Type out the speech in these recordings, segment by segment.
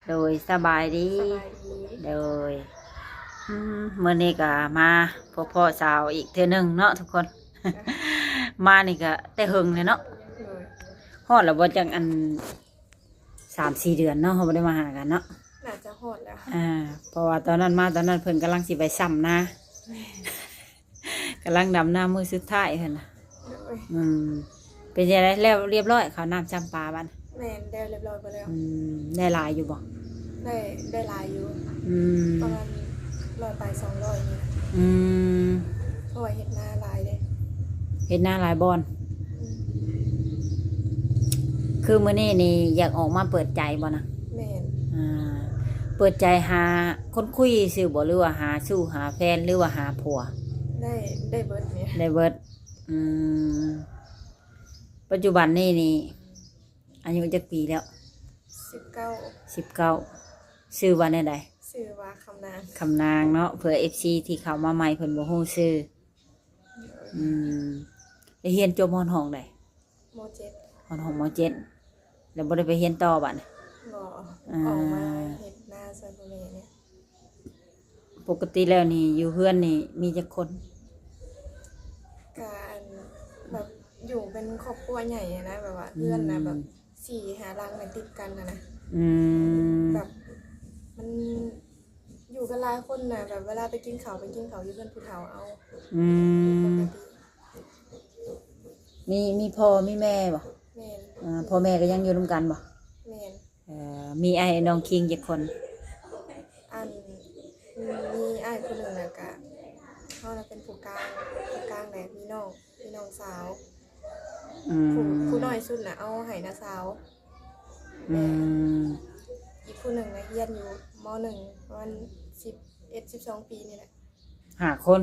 โดยสบายดีสบายดีโดยมื้อนี้ก็มาพบพ่อสาวอีกเทื่อหนึงเนาะทุกคน มานี่ก็แต่หึงเลยเนาะโดยฮอดแล้วบ่จังอัน3-4 เดือนเนาะเราบ่ได้มาหากันเนาะน่าจะโหดแล้ว เพราะว่าตอนนั้นเพิ่นกำลังสิไปซ้ำนา กำลังดำนามื้อสุดท้ายเพิ่นน่ะ โดยเป็นจังไดแล้วเรียบร้อยข้าวน้ำจำปาบัดน่ะแม่นได้เรียบร้อยไปแล้วได้หลายอยู่บ่ได้หลายอยู่ประมาณ100 ไป 200นี่นะเพราะว่าเฮ็ดนาหลายเด้เฮ็ดนาหลายบอนคือมื้อนี้นี่อยากออกมาเปิดใจบ่นะแม่นเปิดใจหาคนคุยซื่อบ่หรือว่าหาสู้หาแฟนหรือว่าหาผัวได้เบิดเนี่ยได้เบิดปัจจุบันนี่อายุจักปีแล้ว19ชื่อว่าแนวใดชื่อว่าคำนางเนาะเผื่อ FC ที่เข้ามาใหม่เพิ่นบ่ฮู้ชื่อได้เรียนจบม.ห้องใดม.7ห้องม.7แล้วบ่ได้ไปเรียนต่อบัดน่ะบ่ออกมาเฮ็ดนาซอยพ่อแม่เนี่ยปกติแล้วนี่อยู่เฮือนนี่มีจักคนการแบบอยู่เป็นครอบครัวใหญ่นะแบบว่าเพื่อนนะแบบ4-5 หลังติดกันนะแบบมันอยู่กันหลายคนนะแบบเวลาไปกินข้าวอยู่เพื่อนผู้เฒ่าเอามีพ่อมีแม่บ่แม่นพ่อแม่ก็ยังอยู่ร่วมกันบ่แม่นมีไอ้น้องคิงจักคนมีอ้ายคนหนึ่งนะกะเขาเป็นผู้กลางแหละมีน้องสาวผู้น้อยสุดนะเอาให้น้าสาวอีกผู้หนึ่งนะเรียนอยู่ม.1ประมาณ11-12 ปีนี่แหละ5 คน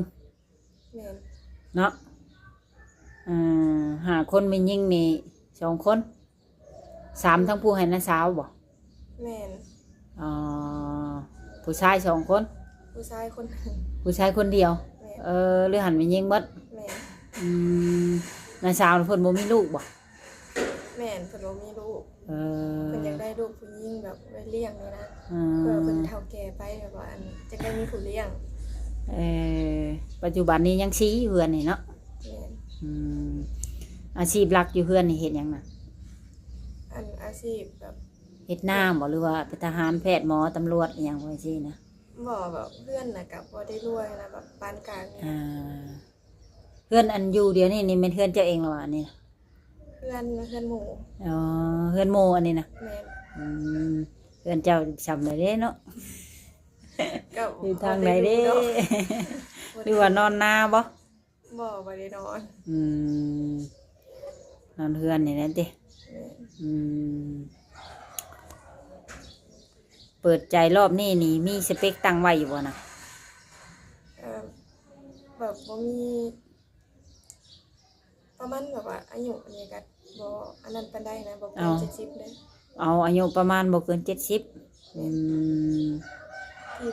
แม่นเนาะ5 คนมียิ่งนี่2 คน3ทั้งผู้ให้น้าสาวบ่แม่นผู้ชาย2 คนผู้ชายคนเดียวหรือหันไปยิงบัดแม่น้าสาวเพิ่นบ่มีลูกบ่แม่นเพิ่นบ่มีลูกเพิ่นอยากได้ลูกผู้หญิงแบบไว้เลี้ยงนี่นะเพื่อเพิ่นเฒ่าแก่ไปแบบว่าจะได้มีผู้เลี้ยงปัจจุบันนี้ยังชี้เฮือนนี่เนาะแม่นอาชีพหลักอยู่เฮือนนี่เฮ็ดหยังน่ะอาชีพแบบเฮ็ดนาบ่หรือว่าเป็นทหารแพทย์หมอตำรวจอีหยังว่าซี่นะบ่แบบเพื่อนน่ะก็บ่ได้รวยนะแบบปานกลางนี่เฮือนอันอยู่เดี๋ยวนี้นี่แม่นเฮือนเจ้าเองเหรอวะอันนี้เพื่อนหมู่เฮือนหมู่อันนี้นะแม่นเฮือนเจ้าจำได้เด้เนาะอยู่ทางไหนเด้หรือว่านอนนาบ่ได้นอนนอนเฮือนนี่นั่นติเปิดใจรอบนี้นี่มีสเปคตั้งไว้อยู่บ่นะแบบบ่มีประมาณแบบว่าอายุนี่ก็บ่อันนั้นปานใดนะบ่เกิน70เด้เอาอายุประมาณบ่เกิน70ที่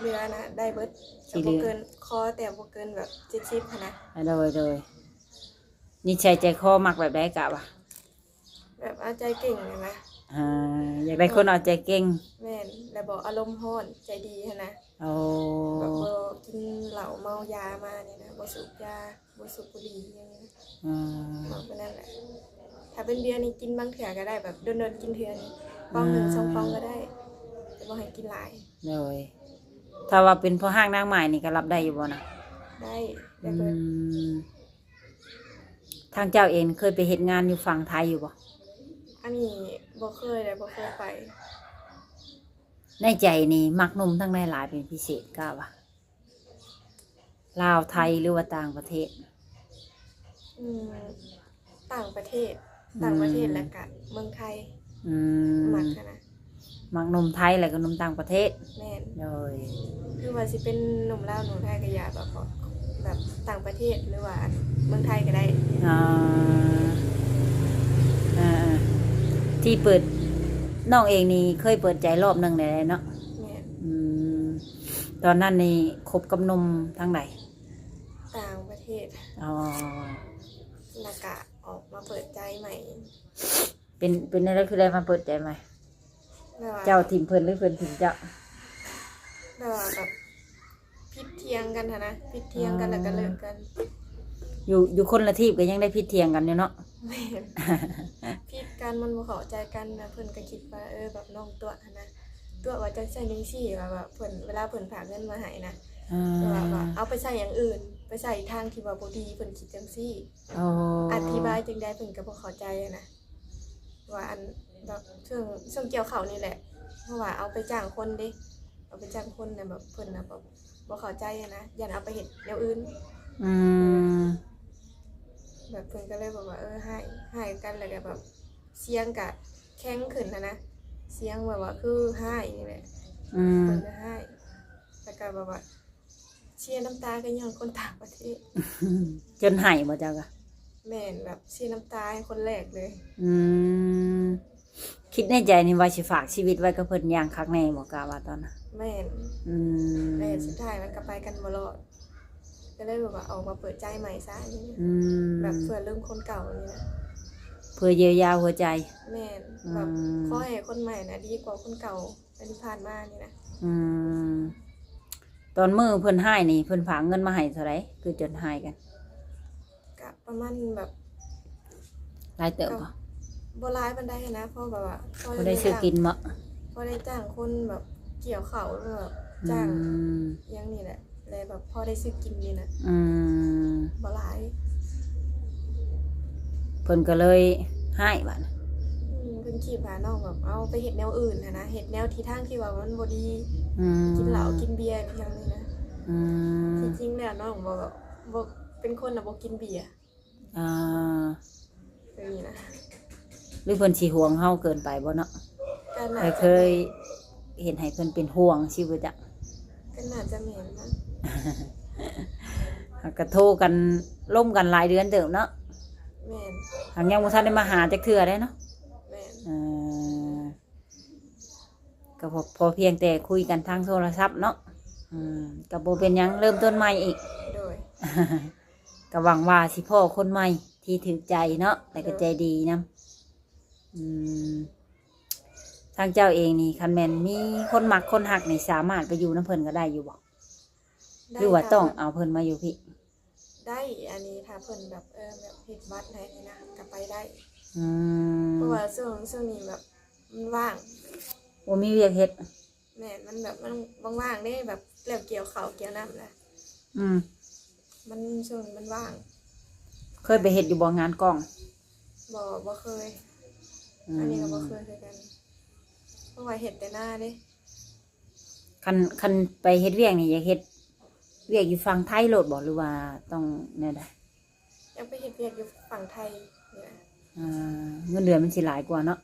เหลือนะได้เบิดบ่เกินคอแต่บ่เกินแบบ70หั่นนะโดยนี่ใจคอมักแบบใดกะวะแบบเอาใจเก่งใช่มั้ยอยากได้คนเอาใจเก่งแม่นแล้วบ่อารมณ์ร้อนใจดีหั่นนะแบบบ่กินเหล้าเมายามานี่นะบ่สูบยาบ่สูบบุหรี่อย่างนี้บอกไปนั่นแหละถ้าเป็นเบียร์นี่กินบางเทื่อก็ได้แบบเดินกินเทื่อนี่ปอง1 2 ปองก็ได้แต่บ่ให้กินหลายเลยถ้าว่าเป็นพ่อห้างนางใหม่นี่ก็รับได้อยู่บ่นะได้เพิ่นทางเจ้าเองเคยไปเฮ็ดงานอยู่ฝั่งไทยอยู่บ่อันนี้บ่เคยไปในใจนี่มักหนุ่มทั้งในหลายเป็นพิเศษกะวะลาวไทยหรือว่าต่างประเทศต่างประเทศแล้วก็เมืองไทยมักนะมักหนุ่มไทยแล้วก็หนุ่มต่างประเทศแม่นเลยคือว่าสิเป็นหนุ่มลาวหนุ่มไทยก็อย่าแบบต่างประเทศหรือว่าเมืองไทยก็ได้ที่เปิดน้องเองนี่เคยเปิดใจรอบนึงได้เนาะตอนนั้นนี่คบกับหนุ่มทางไหนต่างประเทศแล้วก็ออกมาเปิดใจใหม่เป็นอะไรคือได้มาเปิดใจใหม่ แบบว่า เจ้าถิ่มเพิ่นหรือเพิ่นถิ่มเจ้า แบบว่าแบบพิดเทียงกันหั้นนะพิดเทียงกันแล้วก็เลิกกัน อยู่คนละทีบก็ยังได้พิดเถียงกันอยู่เนาะ แม่นพิดกันมันบ่เข้าใจกันนะเพิ่นก็คิดว่าแบบน้องตัวหั้นนะตัวว่าจังซั่นจังซี่ว่าแบบเพิ่นเวลาเพิ่นฝากเงินมาให้นะ ว่าเอาไปใส่อย่างอื่นไปใส่ทางที่ว่าบ่ดีเพิ่นคิดจังซี่ โอ้ อธิบายจังได๋เพิ่นก็บ่เข้าใจอะนะว่าอันแบบช่วงเกี่ยวข้าวนี่แหละเพราะว่าเอาไปจ้างคนเด้เอาไปจ้างคนน่ะแบบเพิ่นน่ะแบบบ่เข้าใจอะนะยันเอาไปเฮ็ดแนวอื่น อืม แบบเพิ่นก็เลยบอกว่าให้กันแล้วก็แบบเสียงก็แข็งขึ้นนะเสียงแบบว่าคือให้นี่แหละ อืม เพิ่นก็ให้แล้วก็แบบว่าเชียร์น้ำตากันย้อนคนต่างประเทศ จนไห้บ่เจ้าก็ แม่นแบบเชียร์น้ำตาให้คนแรกเลย อืมคิดในใจนี่ว่าสิฝากชีวิตไว้กับเพิ่นอย่างคักแน่บ่กล้าว่าตอนน่ะ แม่น อืม แต่สุดท้ายมันก็ไปกันบ่รอดก็เลยแบบว่าออกมาเปิดใจใหม่ซะอย่างนี้ อืม แบบเพื่อลืมคนเก่านี่นะ เพื่อเยียวยาหัวใจ แม่นแบบขอให้คนใหม่นะดีกว่าคนเก่าที่ผ่านมานี่นะ อืมตอนมื้อเพิ่นให้นี่เพิ่นฝากเงินมาให้เท่าไหร่คือจนให้กัน ก็ประมาณแบบ หลายเติบบ่ บ่ร้ายปานใดนะเพราะแบบว่าพ บ่ได้ซื้อกินบ่ พอได้จ้างคนแบบเกี่ยวข้าวหรือแบบ อื จ้าง ม อยังนี่แหละเลยแบบพอได้ซื้อกินนี่นะ อืม บ่ร้าย เพิ่นก็เลยให้บัดน่ะ เพิ่นขี้พาน้องแบบเอาไปเฮ็ดแนวอื่นนะเฮ็ดแนวที่ทางที่ว่ามันบ่ดี อืม กินเหล้ากินเบียร์อย่างนี้นะ อืม ที่จริงแล้วน้องบ่เป็นคนน่ะบ่กินเบียร์ อ่า อย่างนี้นะ หรือเพิ่นสิห่วงเฮาเกินไปบ่เนาะ ก็น่า แต่ จะ เคยเห็นให้เพิ่นเป็นห่วงชีวิตอ่ะ ก็น่าจะแม่นมั้ง ก็โทรกันล่มกันหลายเดือนเติบเนาะ แม่น หางยังบ่ทันได้มาหาจักเทื่อได้เนาะ แม่น เอ่อก็พอเพียงแต่คุยกันทางโทรศัพท์เนาะก็บ่เป็นหยังเริ่มต้นใหม่อีก โดย ก็หวังว่าสิพ่อคนใหม่ที่ถึกใจเนาะแต่ก็ใจดีนํทางเจ้าเองนี่คันแม่นมีคนมักคนหักนี่สามารถไปอยู่น้ำเพิ่นก็ได้อยู่บ่หรือว่าต้องเอาเพิ่นมาอยู่พี่ ได้อันนี้ถ้าเพิ่นแบบแบบเฮ็ดบัตรให้นี่นะก็ไปได้ อืม เพราะว่าช่วงนี้แบบมันว่าง บ่มีเวียกเฮ็ด แม่นมันแบบมันว่างๆเด้แบบแล้วเกี่ยวข้าวเกี่ยวน้ำนะ อืม มันช่วงนี้มันว่าง เคยไปเฮ็ดอยู่บ่งานกล้อง บ่เคย อืม อันนี้ก็บ่เคยคือกันเพราะว่าเฮ็ดแต่หน้าเด้ คันไปเฮ็ดเวียกนี่อยากเฮ็ดเวียกอยู่ฝั่งไทยโลดบ่หรือว่าต้องแนวใด ยังไปเฮ็ดเวียกอยู่ฝั่งไทยนี่นะ เงินเดือนมันสิหลายกว่าเนาะ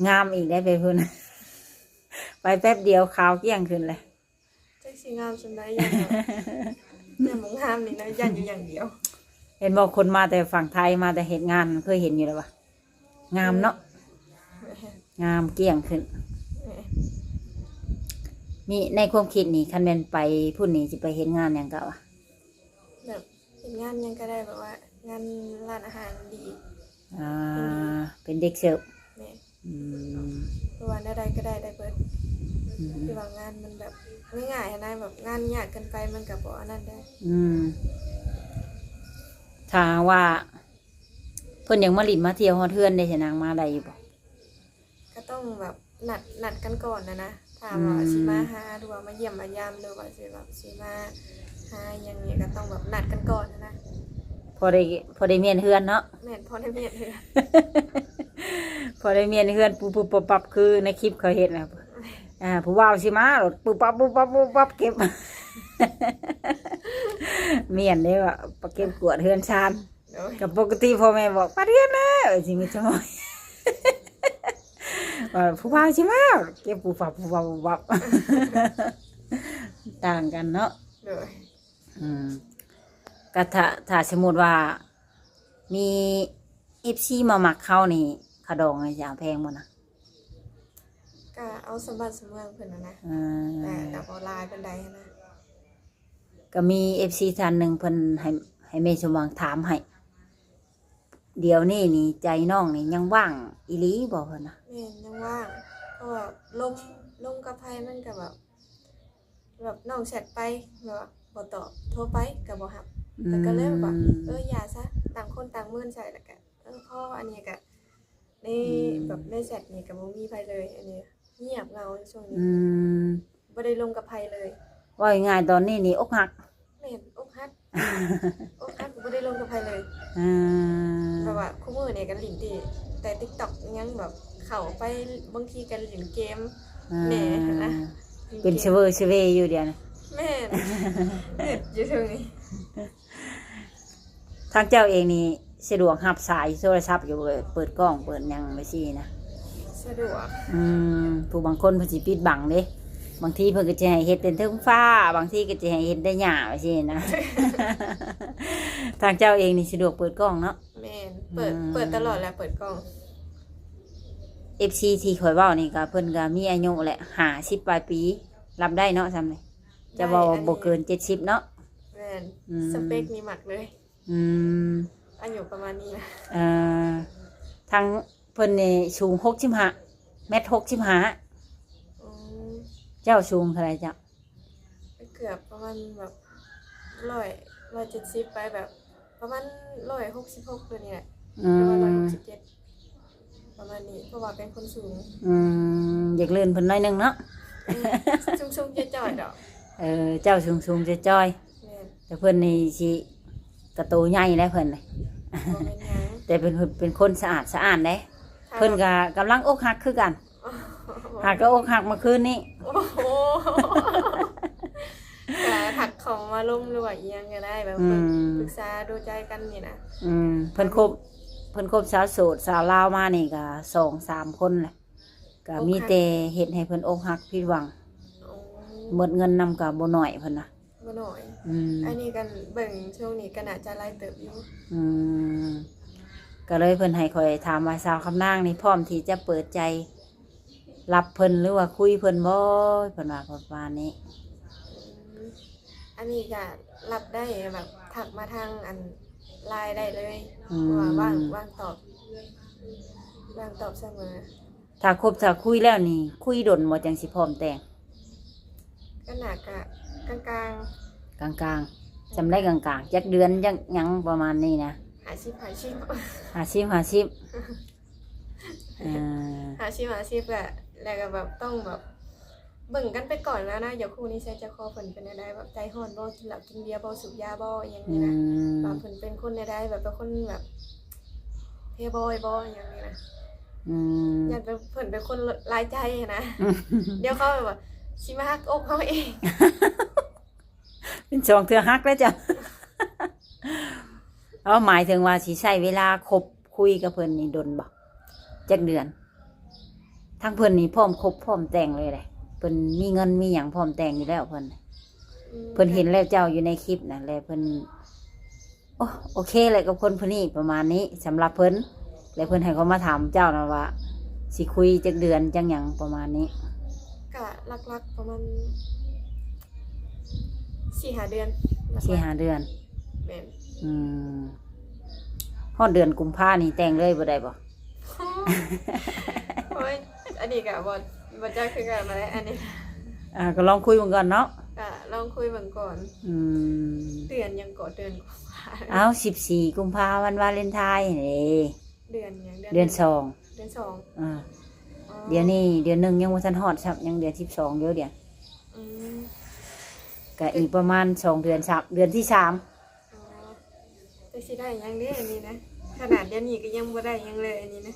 งามอีกได้ไปพุ่น ไปแป๊บเดียวขาวเกลี้ยงขึ้นเลย จักสิงามสำใดอย่างแบบแต่หมองงามนี่นะยันอยู่อย่างเดียว เห็นบอกคนมาแต่ฝั่งไทยมาแต่เฮ็ดงานเคยเห็นอยู่แล้วปะงามเนาะงามเกลี้ยงขึ้น มีในความคิดนี่คันแม่นไปพุ่นนี่สิไปเฮ็ดงานหยังกะวะ แบบเฮ็ดงานหยังก็ได้แบบว่างานร้านอาหารดี เป็นเด็กเสิร์ฟ แม่ อืม เพราะว่าใดๆก็ได้เบิด อืม คือว่างานมันแบบง่ายๆนะแบบงานยากเกินไปมันก็บ่อันนั้นได้ ถ้าว่าเพิ่นยังมาลินมาเที่ยวฮอดเทือนได้สินางมาได้อยู่บ่ ก็ต้องแบบนัดกันก่อนนะถามว่าสิมาหาหรือว่ามาเยี่ยมมายามหรือว่าสิแบบสิมาหาอย่างนี้ก็ต้องแบบนัดกันก่อนนะ พอได้เมียนเฮือนเนาะ แม่นพอได้เมียเด้อ พอได้เมียนเฮือนปุ๊บปับคือในคลิปเขาเห็นนะผู้ว่าวสิมาหรอปุ๊บปั๊บเก็บ เมียนได้ว่าปเก็บกวดเฮือนชาน โดย กับปกติพ่อแม่บอกปัดเฮือนนะสิมีจังหน่อย ว่าผู้ว่าวสิมาเก็บปุ๊บปั๊บ ต่างกันเนาะ โดย ก็ถ้าสมมติว่ามีFCมาหมักเข้านี่ขะดองจะเอาแพงบ่นะ ก็เอาสมบัติสมเมืองเพิ่นนะแต่กับออนไลน์เป็นใดนะ ก็มี FC ท่านหนึ่งเพิ่นให้แม่สมหวังถามให้เดี๋ยวนี้นี่ใจน้องนี่ยังว่างอีหลีบ่เพิ่นนะ โ แม่นยังว่างเพราะว่าลมกับไผมันก็แบบน้องแชทไปแบบว่าบ่ตอบโทรไปก็บ่รับแต่ก็เลยแบบว่าอย่าซะต่างคนต่างเมินใส่แล้วก็พ่ออันนี้ก็ในแบบในแชทนี่ก็บ่มีไผเลยอันนี้เงียบเหงาช่วงนี้บ่ได้ลงกับไผเลย ว่าง่ายๆตอนนี้นี่อกหัก แม่นอกหักอกหักบ่ได้ลงกับไผเลยแบบว่าคุมื้อนี่ก็ลิ้นติแต่ TikTok ยังแบบเข้าไปบางทีก็เล่นเกมแหน่นะ เป็นเชเวอร์เชเวอยู่เดียวนะ แม่นเด็ดอยู่ตรงนี้ ทางเจ้าเองนี่สะดวกรับสายโทรศัพท์อยู่บ่เปิดกล้องเปิดหยังไว้ซี่นะ สะดวก ผู้บางคนเพิ่นสิปิดบังเด้บางทีเพิ่นก็จะให้เฮ็ดเป็นเทิงฟ้าบางทีก็จะให้เฮ็ดได้หญ้าไว้ซี่นะ ทางเจ้าเองนี่สะดวกเปิดกล้องเนาะ แม่นเปิดตลอดแหละเปิดกล้อง FC ที่ข่อยเว้านี่ก็เพิ่นก็มีอายุแหละ50ปลายปีรับได้เนาะซ้ำนี่จะเว้าบ่เกิน70เนาะ แม่นสเปคนี่มักเลยอายุประมาณนี้นะทางเพิ่นนี่สูง65เมตร65เจ้าสูงเท่าไหร่จ้ะ เกือบประมาณแบบ170ไปแบบประมาณ166ตัวนี่แหละประมาณ167ประมาณนี้เพราะว่าเป็นคนสูงอยากเลื่อนเพิ่นหน่อยนึงเนาะสูงๆจ่อยๆดอกเจ้าสูงๆจ้อยๆแต่เพิ่นนี่สิกระโตใหญ่แล้วเพิ่นนี่แต่เป็นคนสะอาดเด้เพิ่นก็กำลังอกหักคือกันหากก็อกหักเมื่อคืนนี้โอ้โหก็ถักของมาลงหรือว่าอีหยังก็ได้แบบปรึกษาดูใจกันนี่นะเพิ่นคบสาวโสดสาวลาวมานี่ก็2-3คนแหละก็มีแต่เฮ็ดให้เพิ่นอกหักผิดหวังหมดเงินนำก็บ่น้อยเพิ่นน่ะบ่น้อยอันนี้กันเบิ่งช่วงนี้ก็น่าจะหลายเติบอยู่ก็เลยเพิ่นให้ข่อยถามว่าสาวคำนางนี่พร้อมที่จะเปิดใจรับเพิ่นหรือว่าคุยเพิ่นบ่เพิ่นว่าประมาณนี้อันนี้ก็รับได้แบบทักมาทางอันไลน์ได้เลยว่าว่างตอบเสมอถ้าคบถ้าคุยแล้วนี่คุยดนบ่จังสิพร้อมแต่งก็น่าก็กลางจำได้กลางๆจักเดือนจักหยังประมาณนี้นะ50แล้วก็แบบต้องแบบเบิ่งกันไปก่อนแล้วนะอย่าคู่นี้ใช้จะคอเพิ่นเป็นได้แบบใจฮ้อนบ่กินเหล้ากินเบียร์บ่สูบยาบ่อย่างนี้นะว่าเพิ่นเป็นคนได้แบบเป็นคนแบบเพย์บอยบ่อย่างนี้นะอยากเพิ่นเป็นคนหลายใจนะเดี๋ยวเขาแบบว่าสิมาฮักอกเขาเองเป็น2เทื่อฮักแล้วจ้ะหมายถึงว่าสิใช้เวลาคบคุยกับเพิ่นนี่ดนบ่จักเดือนทั้งเพิ่นนี่พร้อมคบพร้อมแต่งเลยแหละเพิ่นมีเงินมีหยังพร้อมแต่งอยู่แล้วเพิ่นเห็นแล้วเจ้าอยู่ในคลิปน่ะแล้วเพิ่นโอเคเลยกับคนผู้นี้ประมาณนี้สำหรับเพิ่นแล้วเพิ่นให้เขามาถามเจ้านะว่าสิคุยจักเดือนจังหยังประมาณนี้ก็หลักๆประมาณ 4-5 เดือน4-5 เดือนแม่นฮอดเดือนกุมภาพันธ์นี่แต่งเลยบ่ได้บ่โอ้ยอันนี้ก็บ่จักคือกันมาแล้วอันนี้ก็ลองคุยเบิ่งก่อนเนาะก็ลองคุยเบิ่งก่อนเดือนยังก่อเดือนกุมภาพันธ์14กุมภาพันธ์วันวาเลนไทน์นี่เดือนยังเดือน2เดือน2เดี๋ยวนี้เดือน1ยังบ่ทันฮอดครับยังเดือน12เดี๋ยวก็อีกประมาณ2เดือน3เดือนที่3จะสิได้ยังเด้อันนี้นะขนาดเดี๋ยวนี้ก็ยังบ่ได้ยังเลยอันนี้นะ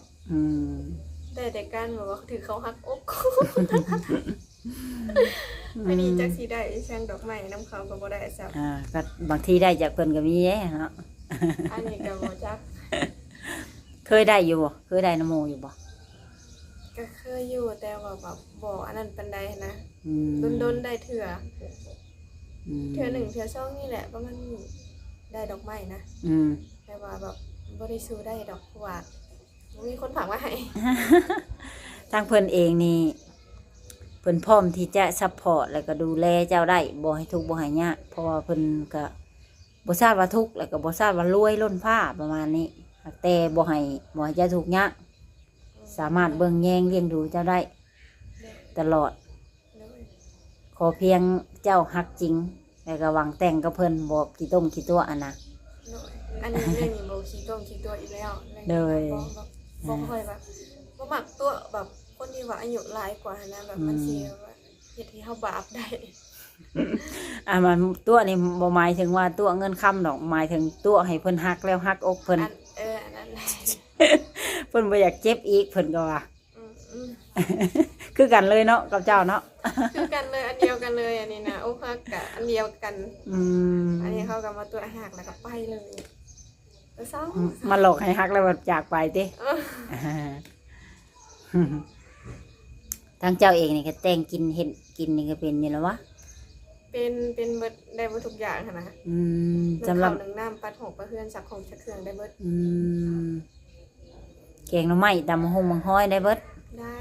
แต่การบอกว่าถือเขาหักอกอันนี้จักสิได้ช่างดอกไม้น้ำเขาก็บ่ได้ซับก็บางทีได้จากเพิ่นก็มีเนาะอันนี้ก็บ่จักเคยได้อยู่บ่เคยได้น้ำโมอยู่บ่ก็เคยอยู่แต่ว่าแบบบ่อันนั้นปานใดนะดนได้เถื่อ1เถื่อ2นี่แหละประมาณได้ดอกไม้นะแต่ว่าแบบบ่ได้ซื้อได้ดอกเพราะว่ามีคนฝากมาให้ทางเพิ่นเองนี่เพิ่นพร้อมที่จะซัพพอร์ตแล้วก็ดูแลเจ้าได้บ่ให้ทุกข์บ่ให้ยากเพราะว่าเพิ่นก็บ่ทราบว่าทุกข์แล้วก็บ่ทราบว่ารวยล้นฟ้าประมาณนี้แต่บ่ให้เจ้าทุกข์ยาก สามารถเบิ่งแยงเลี้ยงดูเจ้าได้ตลอด โดย ขอเพียงเจ้าฮักจริงแล้วก็หวังแต่งกับเพิ่นบอกกี่ต้มกี่ตัวอันนะ โดยอันนี้เรื่องนี้โบขี้ต้มขี้ตัวอีกแล้ว โดย บ่ค่อยแบบบ่มักตัวแบบคนที่ว่าอายุหลายกว่านะแบบมันสิว่าเฮ็ดให้เฮาบาปได้ มันตัวนี่บ่หมายถึงว่าตัวเงินคำดอกหมายถึงตัวให้เพิ่นฮักแล้วฮักอกเพิ่น อันนั้นแหละ เพิ่นบ่อยากเจ็บอีกเพิ่นก็ว่า อืม คือกันเลยเนาะกับเจ้าเนาะ คือกันเลยอันเดียวกันเลยอันนี้นะโอ้ฮักกะอันเดียวกัน อันนี้เขาก็มาตัวหักแล้วก็ไปเลยแล้วเศร้า มาหลอกให้ฮักแล้วแบบจากไปติ ทางเจ้าเองนี่ก็แต่งกินเห็ดกินนี่ก็เป็นนี่แล้ววะ เป็นเบิดได้เบิดทุกอย่างค่ะนะ สำหรับ หนึ่งน้ำปัดหกปลาเฮือนสักของสักเครื่องได้เบิด แกงหน่อไม้ตำหงมังห้อยได้เบิด ได้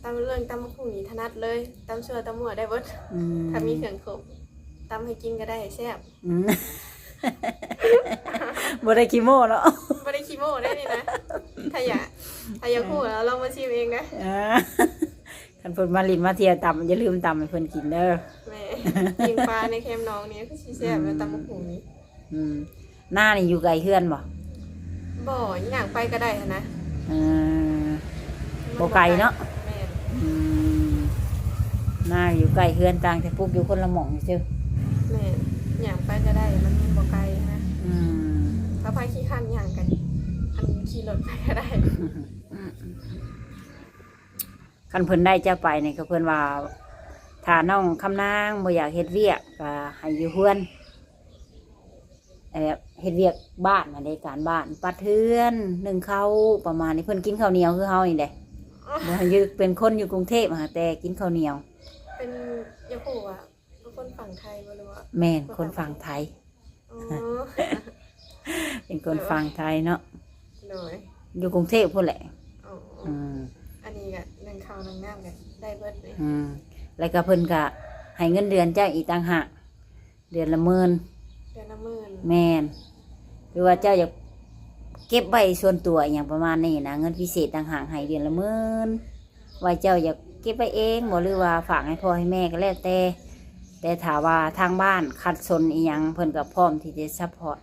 ตำเรื่องตำมะขุ่นนี่ถนัดเลยตำเชือตำหัวได้เบิดถ้ามีเครื่องครบตำให้กินก็ได้ให้แซ่บ บ่ได้ขี้โม่เนาะ ไม่ได้คีโมได้นี่นะถ้าอยากพูดแล้วลองมาชิมเองนะ คันเพิ่นมาลินมาเที่ยวตำอย่าลืมตำให้เพิ่นกินเด้อ แม่ยิงปลาในแคมป์น้องนี้ก็ชิแซ่บแล้วตำมะขุ่นนี้ หน้านี่อยู่ไกลเฮือนบ่ บ่อย่างไปก็ได้นะ บ่ไกลเนาะ แม่ หน้าอยู่ไกลเฮือนต่างแต่ปลูกอยู่คนละหม่องซื่อ แม่อย่างไปก็ได้มันบ่ไกลนะถ้าไปขี่คันอย่างกันอันขี่รถไปก็ได้ คันเพิ่นได้เจ้าไปนี่ก็เพิ่นว่าถ้าน้องคำนางบ่อยากเฮ็ดเวียกก็ให้อยู่เฮือนเฮ็ดเวียกบ้านในการบ้านปัดเฮือนนึ่งข้าวประมาณนี้เพิ่นกินข้าวเหนียวคือเฮานี่แหละบ่อยู่เป็นคนอยู่กรุงเทพแต่กินข้าวเหนียว เป็นยาคูอ่ะเป็นคนฝั่งไทยบ่รู้ว่า แม่นคนฝั่งไทย อ๋อ เป็นคนฝั่งไทยเนาะ โดย อยู่กรุงเทพพุ่นแหละ อ๋อ ม อันนี้ก็นึ่งข้าวนึ่งน้ำกันได้เบิดเลย แล้วก็เพิ่นก็ให้เงินเดือนเจ้าอีกต่างหากเดือนละ10,000 เดือนละ10,000 แม่นหรือว่าเจ้าอยากเก็บไว้ส่วนตัวอย่างประมาณนี้นะเงินพิเศษต่างหากให้เดือนละ10,000ไว้เจ้าอยากเก็บไว้เองบ่หรือว่าฝากให้พ่อให้แม่ก็แล้วแต่ถ้าว่าทางบ้านขัดสนอีหยังเพิ่นก็พร้อมที่จะซัพพอร์ต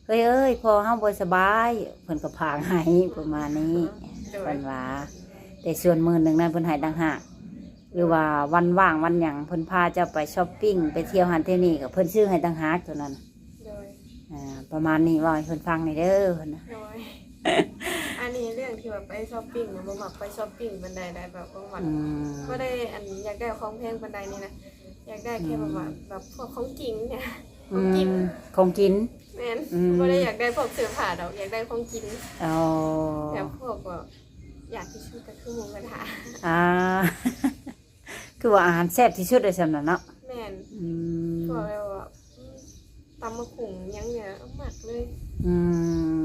โดย เอ้ยพอเฮาบ่สบายเพิ่นก็พางให้ประมาณนี้ โดย เพิ่นว่าแต่ส่วน10,000นั้นเพิ่นให้ต่างหากหรือว่าวันว่างวันหยังเพิ่นพาเจ้าไปช้อปปิ้งไปเที่ยวหันเที่ยวนี่ก็เพิ่นซื้อให้ต่างหากตัวนั้น โดย ประมาณนี้ว่าให้เพิ่นฟังในอยเด้อเพิ่นนะ โดยอันนี้เรื่องที่แบบไปช้อปปิ้งเนี่ยบ่มักไปช้อปปิ้งบันไดได้แบบบ่มักบ่ได้อันอยากได้ของแพงบันไดนี่นะอยากได้แค่แบบว่าแบบพวกของกินเนี่ยของกิน ของกิน แม่นบ่ได้อยากได้พวกเสื้อผ้าดอกอยากได้ของกิน อ๋อ แบบพวกแบบอยากที่สุดก็คือหมูกระทะ อ่า คือว่าอาหารแซ่บที่สุดเลยสำหรับเนาะ แม่นพวกแบบว่าตำมะขุ่งยังเนี่ยเอาหมักเลย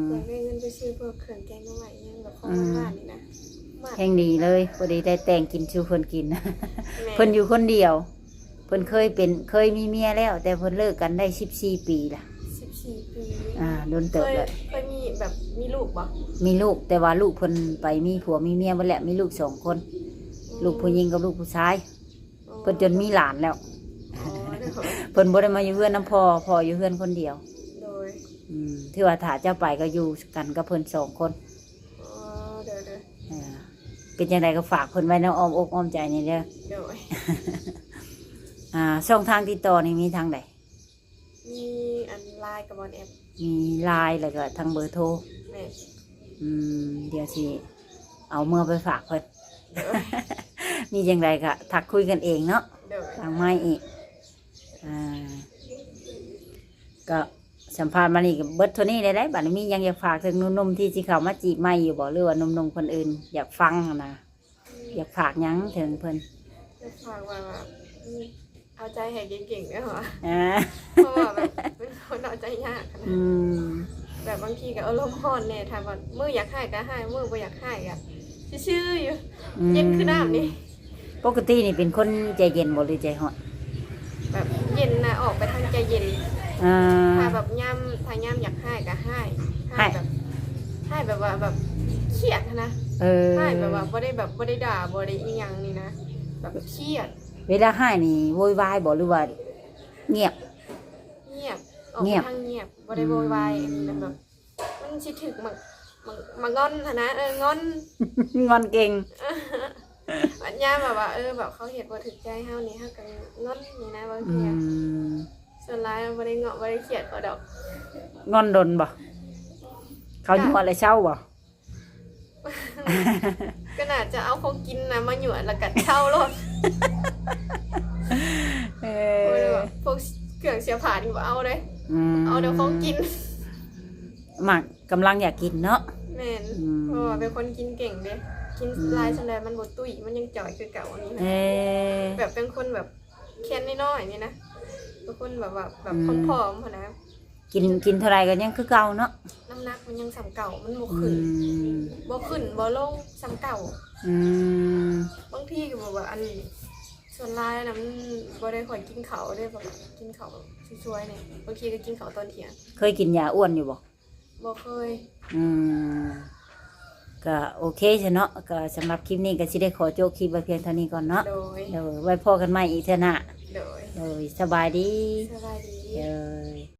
อยากได้เงินไปซื้อพวกเครื่องแกงน้ำใหม่ยังแบบของบ้านนี่นะหมัก แห่งดีเลยพอดีได้แต่งกินชูเพิ่นกิน แม่ เพิ่นอยู่คนเดียว เพิ่นเคยมีเมียแล้ว แต่เพิ่นเลิกกันได้14 ปีละ 14 ปี โดนเติบเลย เคยมีแบบมีลูกบ่ มีลูกแต่ว่าลูกเพิ่นไปมีผัวมีเมียหมดแล้วมีลูก2 คน ลูกผู้หญิงกับลูกผู้ชายเพิ่นจนมีหลานแล้ว อ๋อเด้อ เพิ่นบ่ได้มาอยู่เฮือนน้ำพ่ออยู่เฮือนคนเดียว โดย ที่ว่าถ้าเจ้าไปก็อยู่กันกับเพิ่น2 คน อ๋อเด้อ เป็นยังไงก็ฝากเพิ่นไว้ในอ้อมอกอ้อมใจนี่เด้อ โดย ช่องทางติดต่อนี่มีทางใด มีอันไลน์กับบอลแอป มีไลน์แล้วก็ทางเบอร์โทร แม่ เดี๋ยวสิเอาเมื่อไปฝากเพิ่น โดย มีจังไดก็ทักคุยกันเองเนาะ โดย ทางไม้อีกก็สัมภาษณ์มานี่ก็เบิดเท่านี้ได้บัดนี้มียังอยากฝากถึงหนุ่มๆที่สิเข้ามาจีบใหม่อยู่บ่หรือว่าหนุ่มๆคนอื่นอยากฟังนะอยากฝากหยังถึงเพิ่น จะฝากว่าแบบเอาใจให้เก่งๆด้วยเหรอ อ่า เพราะว่าแบบเป็นคนเอาใจยากนะ แบบบางทีก็อารมณ์ร้อนเนี่ยถามว่ามืออยากให้ก็ให้มือบ่อยากให้ก็ชื่อๆอยู่เย็นคือน้ำนี่ ปกตินี่เป็นคนใจเย็นบ่หรือใจร้อน แบบเย็นนะออกไปทางใจเย็น อ่า ถ้าแบบย่ำถ้าย่ำอยากให้ก็ให้แบบให้แบบว่าแบบ เครียดนะ เออ ให้แบบว่าบ่ได้ด่าบ่ได้อีหยังนี่นะแบบเครียด เวลาให้นี่โวยวายบ่หรือว่าเงียบ เงียบออก เงียบ ทางเงียบบ่ได้โวยวายอันนี้นะแบบมันสิถึกมางอนนะงอน งอนเก่ง อันยามแบบว่าแบบเขาเฮ็ดบ่ถึกใจเฮานี่เฮาก็งอนนี่นะบาง อื ที ม ส่วนหลายบ่ได้เงาะบ่ได้เครียดก็ดอก งอนดนบ่เขาอยู่อะไรเช้าบ่ ก็น่าจะเอาของกินนะมาหยวดแล้วก็เช่ารถ เอ โอ้ย อ แบบพวกเครื่องเสียผ่านี่บ่เอาเลย ม เอาเดี๋ยวของกิน หมักกำลังอยากกินเนาะ แม่น อืม เพราะว่าเป็นคนกินเก่งเด้กินหลายซั่นใดมันบ่ตุ้ยมันยังจ่อยคือเก่าอันนี้ เอ นะ อ แบบเป็นคนแบบแค้นน้อยๆนี่นะเป็นคนแบบว่าแบบผอมๆพุ่นนะ กินเท่าไรก็ยังคือเก่าเนาะ น้ำหนักมันยังสำเก่ามันบ่ อื ขึ้น ม บ่ขึ้นบ่ลงสำเก่า อืม บางทีก็บอกว่าอันส่วนหลายนะมันบ่ได้ค่อยกินข้าวได้แบบกินข้าวช่วยๆเนี่ยบางทีก็กินข้าวตอนเที่ยง เคยกินยาอ้วนอยู่บ่ บ่เคย อืมก็โอเคใช่เนาะก็สำหรับคลิปนี้ก็สิได้ขอโจกคลิปไว้เพียงเท่านี้ก่อนเนาะ โดย เดี๋ยวไว้พอกันใหม่อีกเถอะนะ โดย โดยสบายดี สบายดี เดี๋ยว